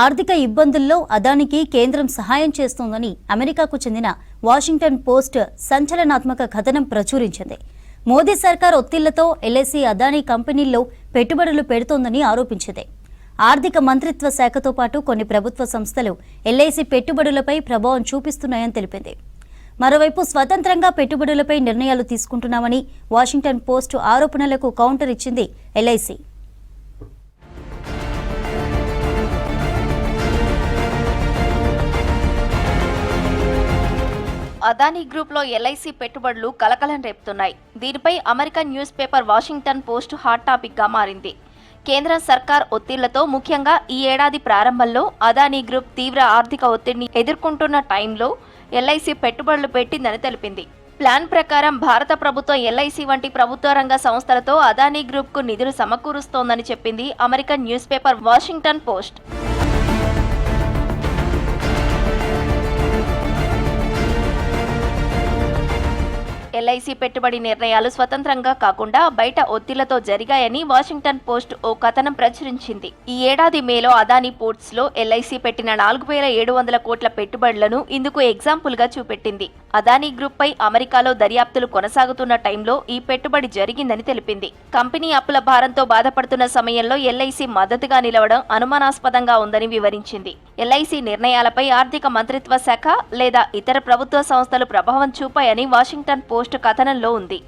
ఆర్థిక ఇబ్బందుల్లో అదానికి కేంద్రం సహాయం చేస్తోందని అమెరికాకు చెందిన వాషింగ్టన్ పోస్ట్ సంచలనాత్మక కథనం ప్రచురించింది. మోదీ సర్కార్ ఒత్తిళ్లతో ఎల్ఐసి అదానీ కంపెనీల్లో పెట్టుబడులు పెడుతోందని ఆరోపించింది. ఆర్థిక మంత్రిత్వ శాఖతో పాటు కొన్ని ప్రభుత్వ సంస్థలు ఎల్ఐసి పెట్టుబడులపై ప్రభావం చూపిస్తున్నాయని తెలిపింది. మరోవైపు స్వతంత్రంగా పెట్టుబడులపై నిర్ణయాలు తీసుకుంటున్నామని వాషింగ్టన్ పోస్ట్ ఆరోపణలకు కౌంటర్ ఇచ్చింది ఎల్ఐసి. అదానీ గ్రూప్ లో ఎల్ఐసి పెట్టుబడులు కలకలం రేపుతున్నాయి. దీనిపై American news paper Washington post hot topic గా మారింది. కేంద్ర సర్కార్ ఒత్తిళ్లతో ముఖ్యంగా ఈ ఏడాది ప్రారంభంలో అదానీ గ్రూప్ తీవ్ర ఆర్థిక ఒత్తిడిని ఎదుర్కొంటున్న టైంలో ఎల్ఐసి పెట్టుబడులు పెట్టిందని తెలిపింది. ప్లాన్ ప్రకారం భారత ప్రభుత్వం ఎల్ఐసి వంటి ప్రభుత్వ రంగ సంస్థలతో అదానీ గ్రూప్ కు నిధులు సమకూరుస్తోందని చెప్పింది American news paper Washington post. LIC పెట్టుబడి నిర్ణయాలు స్వతంత్రంగా కాకుండా బయట ఒత్తిళ్లతో జరిగాయని వాషింగ్టన్ పోస్ట్ ఓ కథనం ప్రచురించింది. ఈ ఏడాది మేలో అదానీ పోర్ట్స్ లో ఎల్ఐసి పెట్టిన 4700 కోట్ల పెట్టుబడులను ఇందుకు ఎగ్జాంపుల్ గా చూపెట్టింది. అదానీ గ్రూప్ పై అమెరికాలో దర్యాప్తులు కొనసాగుతున్న టైంలో ఈ పెట్టుబడి జరిగిందని తెలిపింది. కంపెనీ అప్పుల భారంతో బాధపడుతున్న సమయంలో ఎల్ఐసి మద్దతుగా నిలవడం అనుమానాస్పదంగా ఉందని వివరించింది. ఎల్ఐసి నిర్ణయాలపై ఆర్థిక మంత్రిత్వ శాఖ లేదా ఇతర ప్రభుత్వ సంస్థలు ప్రభావం చూపాయని వాషింగ్టన్ పోస్ట్ కథనంలో ఉంది.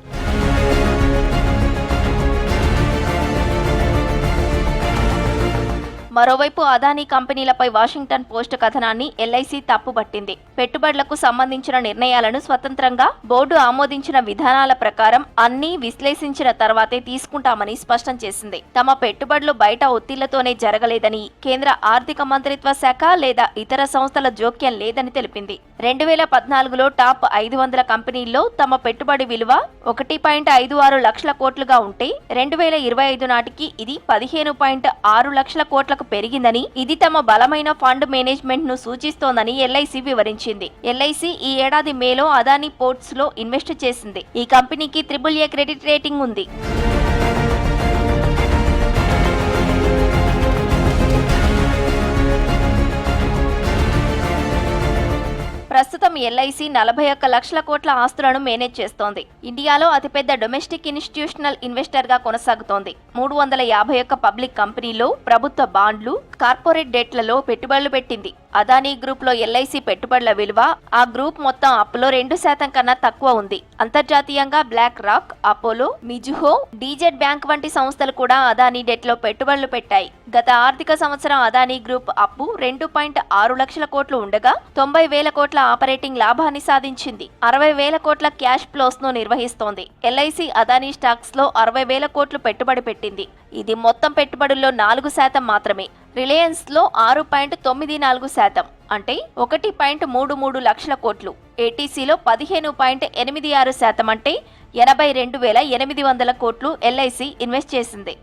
మరోవైపు అదానీ కంపెనీలపై వాషింగ్టన్ పోస్ట్ కథనాన్ని ఎల్ఐసి తప్పుపట్టింది. పెట్టుబడులకు సంబంధించిన నిర్ణయాలను స్వతంత్రంగా బోర్డు ఆమోదించిన విధానాల ప్రకారం అన్నీ విశ్లేషించిన తర్వాతే తీసుకుంటామని స్పష్టం చేసింది. తమ పెట్టుబడులు బయట ఒత్తిళ్లతోనే జరగలేదని, కేంద్ర ఆర్థిక మంత్రిత్వ శాఖ లేదా ఇతర సంస్థల జోక్యం లేదని తెలిపింది. 2014లో టాప్ 500 కంపెనీల్లో తమ పెట్టుబడి విలువ 1.56 లక్షల కోట్లుగా ఉంటే 2025 నాటికి ఇది 15.6 లక్షల కోట్లకు పెరిగిందని, ఇది తమ బలమైన ఫండ్ మేనేజ్మెంట్ ను సూచిస్తోందని ఎల్ఐసి వివరించింది. ఎల్ఐసి ఈ ఏడాది మేలో అదానీ పోర్ట్స్ లో ఇన్వెస్ట్ చేసింది. ఈ కంపెనీకి AAA క్రెడిట్ రేటింగ్ ఉంది. ప్రస్తుతం ఎల్ఐసి 41 లక్షల కోట్ల ఆస్తులను మేనేజ్ చేస్తోంది. ఇండియాలో అతిపెద్ద డొమెస్టిక్ ఇన్స్టిట్యూషనల్ ఇన్వెస్టర్ గా కొనసాగుతోంది. 351 పబ్లిక్ కంపెనీల్లో ప్రభుత్వ బాండ్లు, కార్పొరేట్ డెట్లలో పెట్టుబడులు పెట్టింది. అదానీ గ్రూప్ లో ఎల్ఐసి పెట్టుబడుల విలువ ఆ గ్రూప్ మొత్తం అప్పులో 2% కన్నా తక్కువ ఉంది. అంతర్జాతీయంగా BlackRock, Apollo, Mizuho, DZ bank వంటి సంస్థలు కూడా అదానీ డెట్ లో పెట్టుబడులు పెట్టాయి. గత ఆర్థిక సంవత్సరం అదానీ గ్రూప్ అప్పు 2.6 లక్షల కోట్లు ఉండగా 90,000 కోట్ల ఆపరేటింగ్ లాభాన్ని సాధించింది. 60,000 కోట్ల క్యాష్ ఫ్లోస్ ను నిర్వహిస్తోంది. ఎల్ఐసి అదానీ స్టాక్స్ లో 60,000 కోట్లు పెట్టుబడి పెట్టింది. ఇది మొత్తం పెట్టుబడుల్లో 4% మాత్రమే. రిలయన్స్ లో 6.94%, అంటే 1.33 లక్షల కోట్లు. ఏటీసీలో 15.86%, అంటే 82,800 కోట్లు ఎల్ఐసి ఇన్వెస్ట్ చేసింది.